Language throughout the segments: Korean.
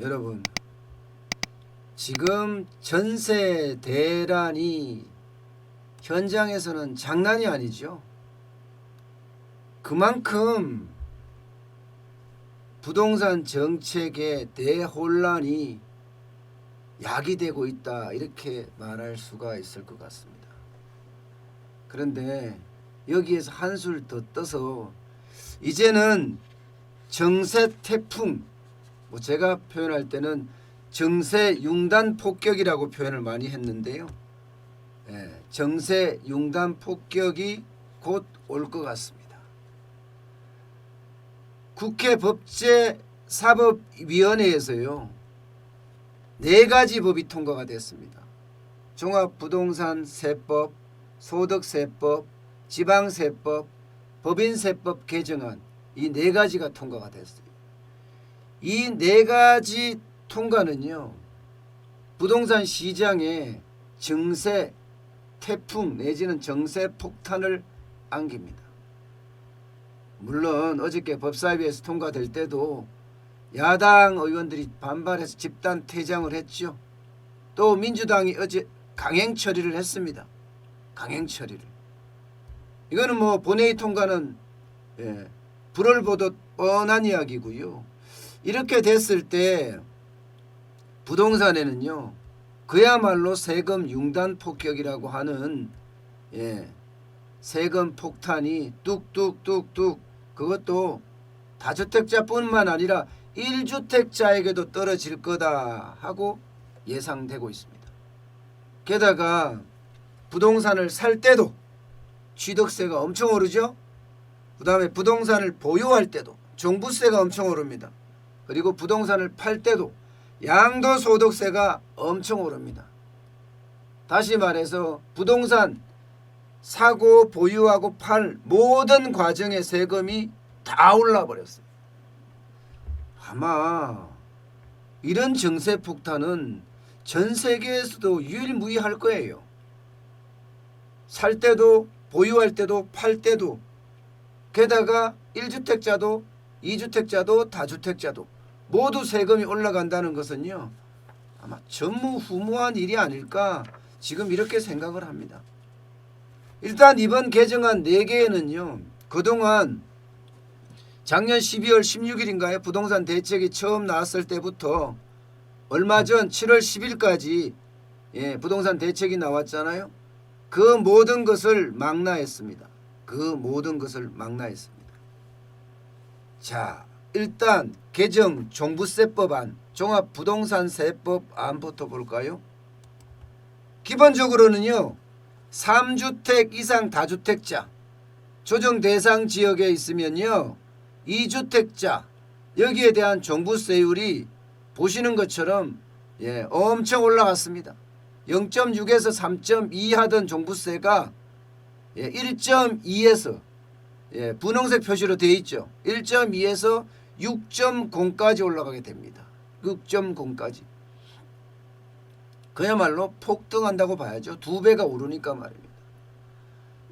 여러분, 지금 전세 대란이 현장에서는 장난이 아니죠. 그만큼 부동산 정책의 대혼란이 야기되고 있다, 이렇게 말할 수가 있을 것 같습니다. 그런데 여기에서 한술 더 떠서 이제는 정세 태풍, 제가 표현할 때는 정세 융단 폭격이라고 표현을 많이 했는데요. 정세 융단 폭격이 곧 올 것 같습니다. 국회 법제사법위원회에서요, 4가지 법이 통과가 됐습니다. 종합부동산세법, 소득세법, 지방세법, 법인세법 개정안, 이 4가지가 통과가 됐어요. 이 4가지 통과는요, 부동산 시장에 정세 태풍 내지는 정세 폭탄을 안깁니다. 물론 어저께 법사위에서 통과될 때도 야당 의원들이 반발해서 집단 퇴장을 했죠. 또 민주당이 어제 강행 처리를 했습니다. 강행 처리를. 이거는 뭐 본회의 통과는 불을 보듯 뻔한 이야기고요. 이렇게 됐을 때 부동산에는요, 그야말로 세금 융단 폭격이라고 하는 세금 폭탄이 뚝뚝뚝뚝, 그것도 다주택자뿐만 아니라 1주택자에게도 떨어질 거다 하고 예상되고 있습니다. 게다가 부동산을 살 때도 취득세가 엄청 오르죠. 그 다음에 부동산을 보유할 때도 종부세가 엄청 오릅니다. 그리고 부동산을 팔 때도 양도소득세가 엄청 오릅니다. 다시 말해서 부동산 사고 보유하고 팔 모든 과정의 세금이 다 올라버렸어요. 아마 이런 정세 폭탄은 전 세계에서도 유일무이할 거예요. 살 때도 보유할 때도 팔 때도, 게다가 1주택자도 2주택자도 다주택자도 모두 세금이 올라간다는 것은요, 아마 전무후무한 일이 아닐까 지금 이렇게 생각을 합니다. 일단 이번 개정안 4개에는요, 그동안 작년 12월 16일인가요? 부동산 대책이 처음 나왔을 때부터 얼마 전 7월 10일까지 부동산 대책이 나왔잖아요. 그 모든 것을 망라했습니다. 그 모든 것을 망라했습니다. 자, 일단 개정 종부세법안, 종합부동산세법안부터 볼까요? 기본적으로는요, 3주택 이상 다주택자, 조정 대상 지역에 있으면요, 2주택자, 여기에 대한 종부세율이 보시는 것처럼 엄청 올라갔습니다. 0.6에서 3.2 하던 종부세가 1.2에서 분홍색 표시로 되어 있죠. 1.2에서 6.0까지 올라가게 됩니다. 6.0까지. 그야말로 폭등한다고 봐야죠. 2배가 오르니까 말입니다.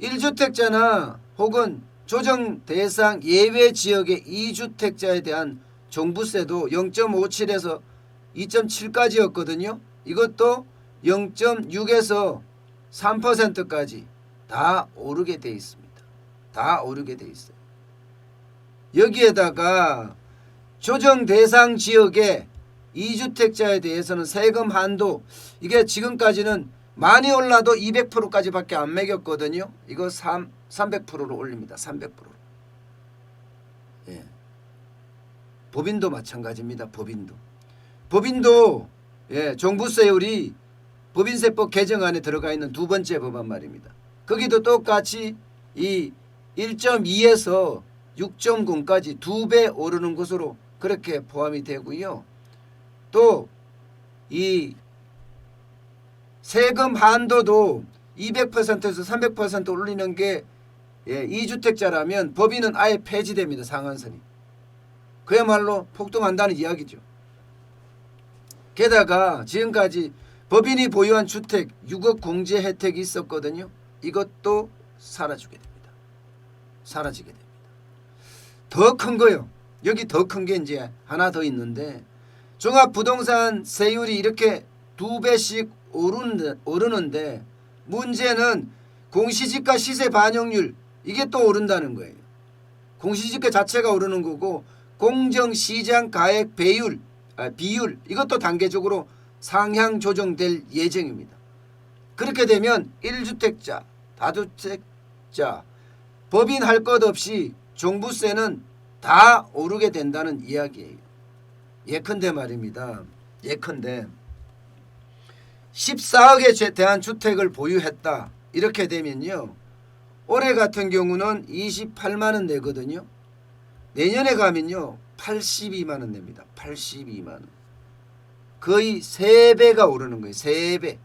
1주택자나 혹은 조정 대상 예외 지역의 2주택자에 대한 종부세도 0.57에서 2.7까지였거든요. 이것도 0.6에서 3%까지 다 오르게 돼 있습니다. 다 오르게 돼 있어요. 여기에다가 조정 대상 지역의 2주택자에 대해서는 세금 한도, 이게 지금까지는 많이 올라도 200%까지밖에 안 매겼거든요. 이거 300%로 올립니다. 300%로. 법인도 마찬가지입니다. 법인도 종부세율이 법인세법 개정안에 들어가 있는 2번째 법안 말입니다. 거기도 똑같이 이 1.2에서 6.0까지 2배 오르는 것으로 그렇게 포함이 되고요. 또 이 세금 한도도 200%에서 300% 올리는 게 2주택자라면 법인은 아예 폐지됩니다. 상한선이. 그야말로 폭등한다는 이야기죠. 게다가 지금까지 법인이 보유한 주택 6억 공제 혜택이 있었거든요. 이것도 사라지게 됩니다. 사라지게 됩니다. 더 큰 거요. 여기 더 큰 게 이제 하나 더 있는데, 종합부동산 세율이 이렇게 2배씩 오르는데 문제는 공시지가 시세 반영률 이게 또 오른다는 거예요. 공시지가 자체가 오르는 거고 공정시장 가액 비율 이것도 단계적으로 상향 조정될 예정입니다. 그렇게 되면 1주택자, 다주택자, 법인 할 것 없이 종부세는 다 오르게 된다는 이야기예요. 예컨대 말입니다. 예컨대 14억에 대한 주택을 보유했다. 이렇게 되면요. 올해 같은 경우는 28만 원 내거든요. 내년에 가면요. 82만 원 냅니다. 82만 원. 거의 3배가 오르는 거예요. 3배.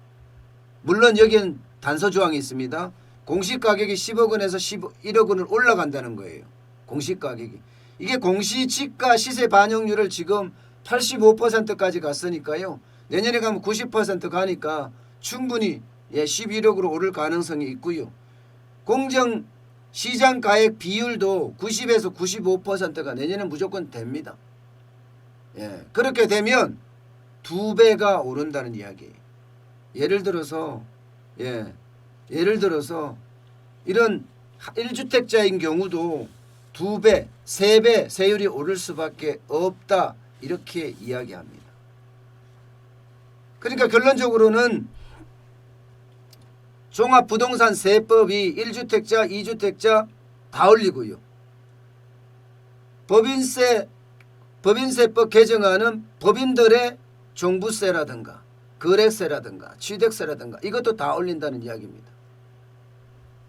물론 여기는 단서조항이 있습니다. 공시가격이 10억 원에서 11억 원을 올라간다는 거예요. 공시가격이. 이게 공시지가 시세 반영률을 지금 85%까지 갔으니까요. 내년에 가면 90% 가니까 충분히 11억으로 오를 가능성이 있고요. 공정시장가액 비율도 90에서 95%가 내년에 무조건 됩니다. 그렇게 되면 2배가 오른다는 이야기예요. 예를 들어서 이런 1주택자인 경우도 2배, 3배 세율이 오를 수밖에 없다. 이렇게 이야기합니다. 그러니까 결론적으로는 종합부동산세법이 1주택자, 2주택자 다 올리고요. 법인세법 개정안은 법인들의 종부세라든가 거래세라든가 취득세라든가 이것도 다 올린다는 이야기입니다.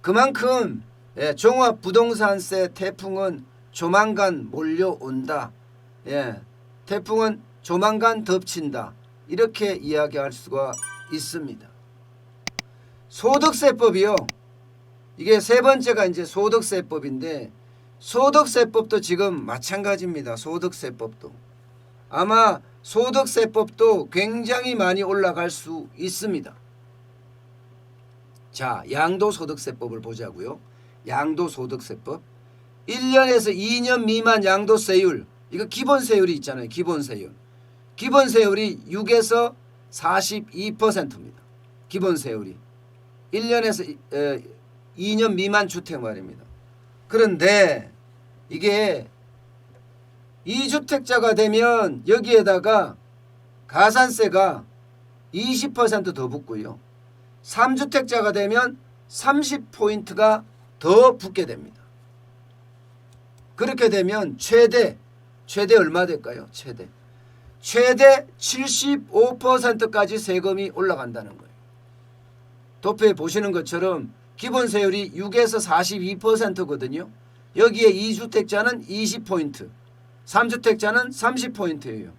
그만큼 종합부동산세 태풍은 조만간 몰려온다. 태풍은 조만간 덮친다. 이렇게 이야기할 수가 있습니다. 소득세법이요. 이게 세 번째가 이제 소득세법인데 소득세법도 지금 마찬가지입니다. 소득세법도. 아마 소득세법도 굉장히 많이 올라갈 수 있습니다. 자, 양도소득세법을 보자고요. 양도소득세법. 1년에서 2년 미만 양도세율. 이거 기본세율이 있잖아요. 기본세율. 기본세율이 6에서 42%입니다. 기본세율이. 1년에서 2년 미만 주택 말입니다. 그런데 이게 2주택자가 되면 여기에다가 가산세가 20% 더 붙고요. 3주택자가 되면 30포인트가 더 붙게 됩니다. 그렇게 되면 최대 얼마 될까요? 최대 75%까지 세금이 올라간다는 거예요. 도표에 보시는 것처럼 기본세율이 6에서 42%거든요. 여기에 2주택자는 20포인트, 3주택자는 30포인트예요.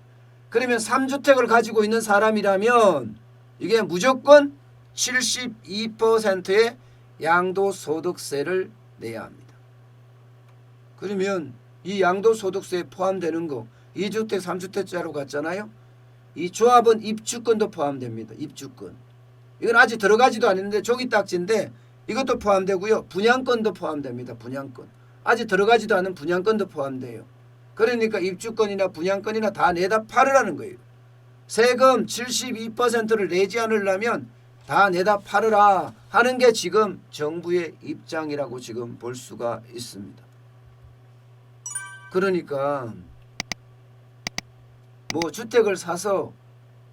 그러면 3주택을 가지고 있는 사람이라면 이게 무조건 72%의 양도소득세를 내야 합니다. 그러면 이 양도소득세에 포함되는 거 2주택, 3주택자로 갔잖아요. 이 조합은 입주권도 포함됩니다. 입주권. 이건 아직 들어가지도 않았는데 종이딱지인데 이것도 포함되고요. 분양권도 포함됩니다. 분양권. 아직 들어가지도 않은 분양권도 포함돼요. 그러니까 입주권이나 분양권이나 다 내다 팔으라는 거예요. 세금 72%를 내지 않으려면 다 내다 팔으라 하는 게 지금 정부의 입장이라고 지금 볼 수가 있습니다. 그러니까 뭐 주택을 사서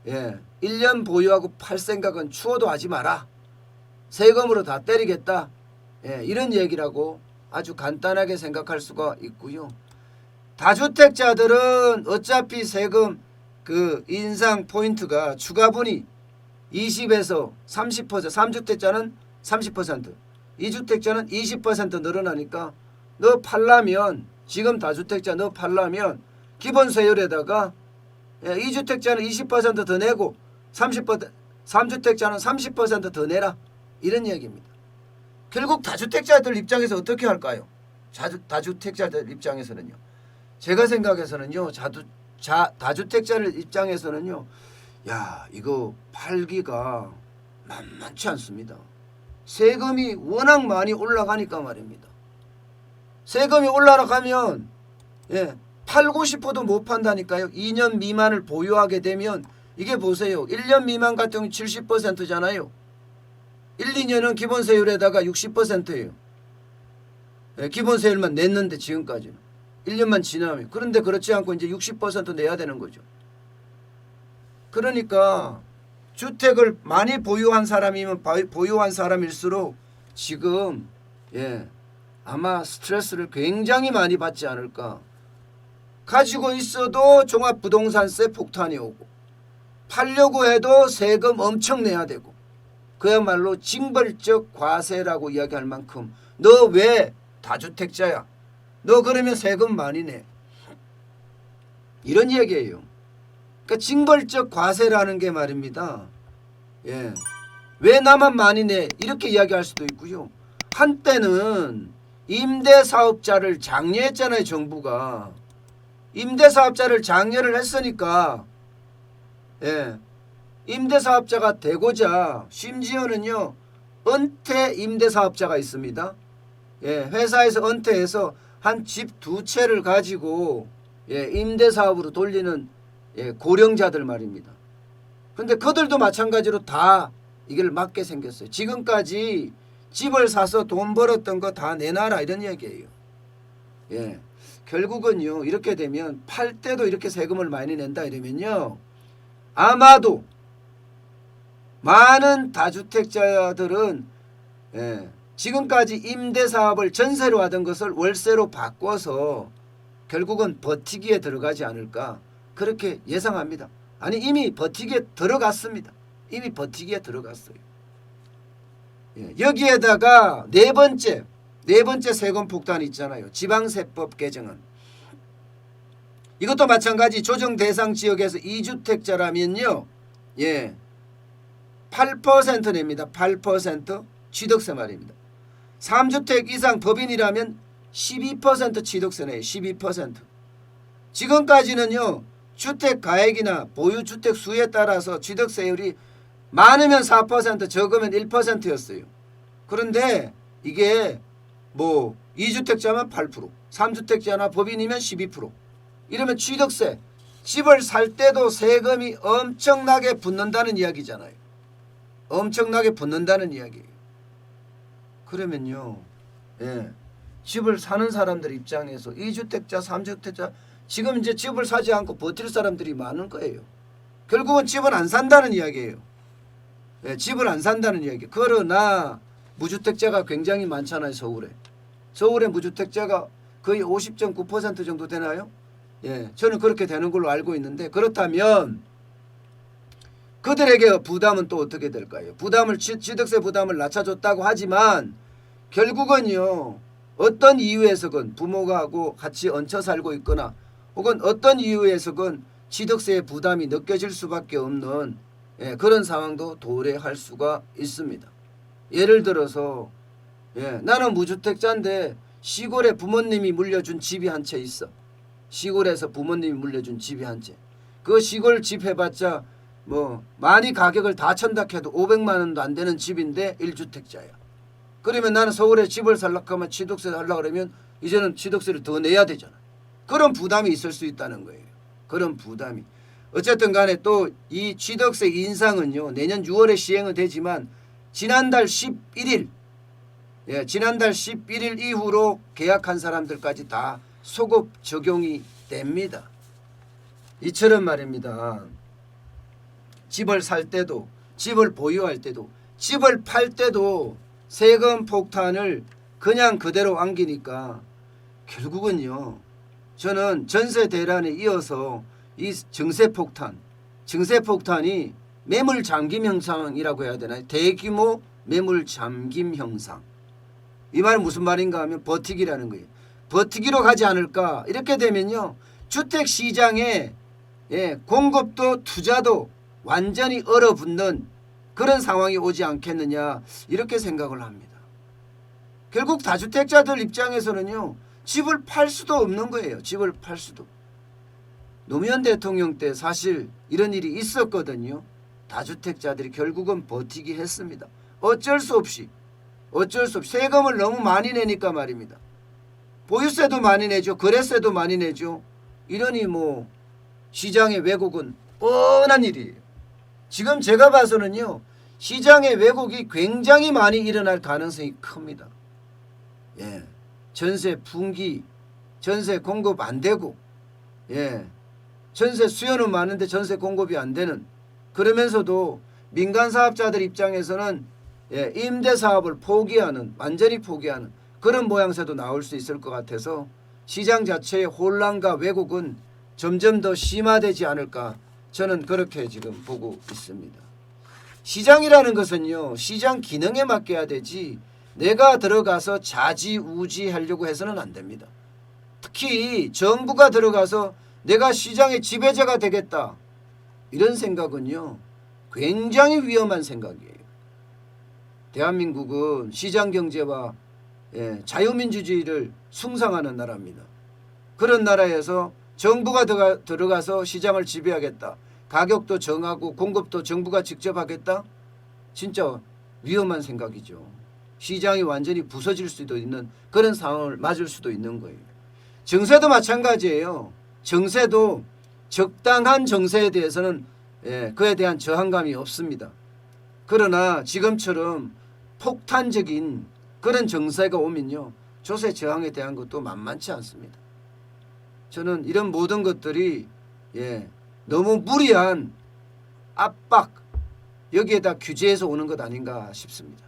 1년 보유하고 팔 생각은 추워도 하지 마라. 세금으로 다 때리겠다. 이런 얘기라고 아주 간단하게 생각할 수가 있고요. 다주택자들은 어차피 세금 그 인상 포인트가 추가분이 20에서 30%, 3주택자는 30%, 2주택자는 20% 늘어나니까 너 팔라면 지금 다주택자 너 팔라면 기본세율에다가 2주택자는 20% 더 내고 30%, 3주택자는 30% 더 내라. 이런 얘기입니다. 결국 다주택자들 입장에서 어떻게 할까요? 다주택자들 입장에서는요. 제가 생각해서는요. 다주택자들 입장에서는요. 야, 이거 팔기가 만만치 않습니다. 세금이 워낙 많이 올라가니까 말입니다. 세금이 올라가면 팔고 싶어도 못 판다니까요. 2년 미만을 보유하게 되면 이게 보세요. 1년 미만 같은 경우 70%잖아요. 1, 2년은 기본세율에다가 60%예요. 예, 기본세율만 냈는데 지금까지는. 1년만 지나면. 그런데 그렇지 않고 이제 60% 내야 되는 거죠. 그러니까 주택을 많이 보유한 사람이면 보유한 사람일수록 지금 아마 스트레스를 굉장히 많이 받지 않을까. 가지고 있어도 종합부동산세 폭탄이 오고 팔려고 해도 세금 엄청 내야 되고 그야말로 징벌적 과세라고 이야기할 만큼 너 왜 다주택자야? 너 그러면 세금 많이 내. 이런 얘기예요. 그러니까 징벌적 과세라는 게 말입니다. 왜 나만 많이 내? 이렇게 이야기할 수도 있고요. 한때는 임대사업자를 장려했잖아요. 정부가. 임대사업자를 장려를 했으니까 임대사업자가 되고자 심지어는요. 은퇴 임대사업자가 있습니다. 회사에서 은퇴해서 한 집 2채를 가지고 임대사업으로 돌리는 고령자들 말입니다. 그런데 그들도 마찬가지로 다 이걸 막게 생겼어요. 지금까지 집을 사서 돈 벌었던 거 다 내놔라 이런 얘기예요. 결국은요. 이렇게 되면 팔 때도 이렇게 세금을 많이 낸다 이러면요. 아마도 많은 다주택자들은 지금까지 임대사업을 전세로 하던 것을 월세로 바꿔서 결국은 버티기에 들어가지 않을까 그렇게 예상합니다. 아니 이미 버티기에 들어갔습니다. 이미 버티기에 들어갔어요. 여기에다가 네 번째 세금 폭탄이 있잖아요. 지방세법 개정안. 이것도 마찬가지 조정 대상 지역에서 2주택자라면요. 8% 냅니다. 8% 취득세 말입니다. 3주택 이상 법인이라면 12% 취득세 내요. 12%. 지금까지는요. 주택가액이나 보유주택 수에 따라서 취득세율이 많으면 4% 적으면 1%였어요. 그런데 이게 2주택자면 8%, 3주택자나 법인이면 12%. 이러면 취득세, 집을 살 때도 세금이 엄청나게 붙는다는 이야기잖아요. 엄청나게 붙는다는 이야기예요. 그러면요. 집을 사는 사람들 입장에서 2주택자, 3주택자 지금 이제 집을 사지 않고 버틸 사람들이 많은 거예요. 결국은 집을 안 산다는 이야기예요. 집을 안 산다는 이야기. 그러나 무주택자가 굉장히 많잖아요. 서울에 무주택자가 거의 50.9% 정도 되나요? 저는 그렇게 되는 걸로 알고 있는데 그렇다면 그들에게 부담은 또 어떻게 될까요? 취득세 부담을 낮춰줬다고 하지만 결국은요. 어떤 이유에서건 부모하고 같이 얹혀 살고 있거나 혹은 어떤 이유에서건 취득세의 부담이 느껴질 수밖에 없는 그런 상황도 도래할 수가 있습니다. 예를 들어서 나는 무주택자인데 시골에 부모님이 물려준 집이 한 채 있어. 시골에서 부모님이 물려준 집이 한 채. 그 시골 집 해봤자 많이 가격을 다 천다 해도 500만 원도 안 되는 집인데 1주택자야. 그러면 나는 서울에 집을 살려고 하면 취득세 하려고 그러면 이제는 취득세를 더 내야 되잖아. 그런 부담이 있을 수 있다는 거예요. 그런 부담이. 어쨌든 간에 또 이 취득세 인상은요. 내년 6월에 시행은 되지만 지난달 11일 이후로 계약한 사람들까지 다 소급 적용이 됩니다. 이처럼 말입니다. 집을 살 때도 집을 보유할 때도 집을 팔 때도 세금 폭탄을 그냥 그대로 안기니까 결국은요. 저는 전세 대란에 이어서 이 증세폭탄이 매물 잠김 현상이라고 해야 되나요? 대규모 매물 잠김 현상. 이 말은 무슨 말인가 하면 버티기라는 거예요. 버티기로 가지 않을까. 이렇게 되면요. 주택시장에 공급도 투자도 완전히 얼어붙는 그런 상황이 오지 않겠느냐 이렇게 생각을 합니다. 결국 다주택자들 입장에서는요. 집을 팔 수도 없는 거예요. 집을 팔 수도. 노무현 대통령 때 사실 이런 일이 있었거든요. 다주택자들이 결국은 버티기 했습니다. 어쩔 수 없이 세금을 너무 많이 내니까 말입니다. 보유세도 많이 내죠. 거래세도 많이 내죠. 이러니 뭐 시장의 왜곡은 뻔한 일이에요. 지금 제가 봐서는요, 시장의 왜곡이 굉장히 많이 일어날 가능성이 큽니다. 예, 전세 분기, 전세 공급 안 되고, 예, 전세 수요는 많은데 전세 공급이 안 되는, 그러면서도 민간 사업자들 입장에서는 예, 임대 사업을 포기하는, 완전히 포기하는 그런 모양새도 나올 수 있을 것 같아서 시장 자체의 혼란과 왜곡은 점점 더 심화되지 않을까, 저는 그렇게 지금 보고 있습니다. 시장이라는 것은요, 시장 기능에 맡겨야 되지 내가 들어가서 좌지우지 하려고 해서는 안 됩니다. 특히 정부가 들어가서 내가 시장의 지배자가 되겠다, 이런 생각은요 굉장히 위험한 생각이에요. 대한민국은 시장경제와 예, 자유민주주의를 숭상하는 나라입니다. 그런 나라에서 정부가 들어가서 시장을 지배하겠다, 가격도 정하고 공급도 정부가 직접 하겠다, 진짜 위험한 생각이죠. 시장이 완전히 부서질 수도 있는 그런 상황을 맞을 수도 있는 거예요. 정세도 마찬가지예요. 정세도 적당한 정세에 대해서는 예, 그에 대한 저항감이 없습니다. 그러나 지금처럼 폭탄적인 그런 정세가 오면요, 조세 저항에 대한 것도 만만치 않습니다. 저는 이런 모든 것들이 예, 너무 무리한 압박, 여기에다 규제해서 오는 것 아닌가 싶습니다.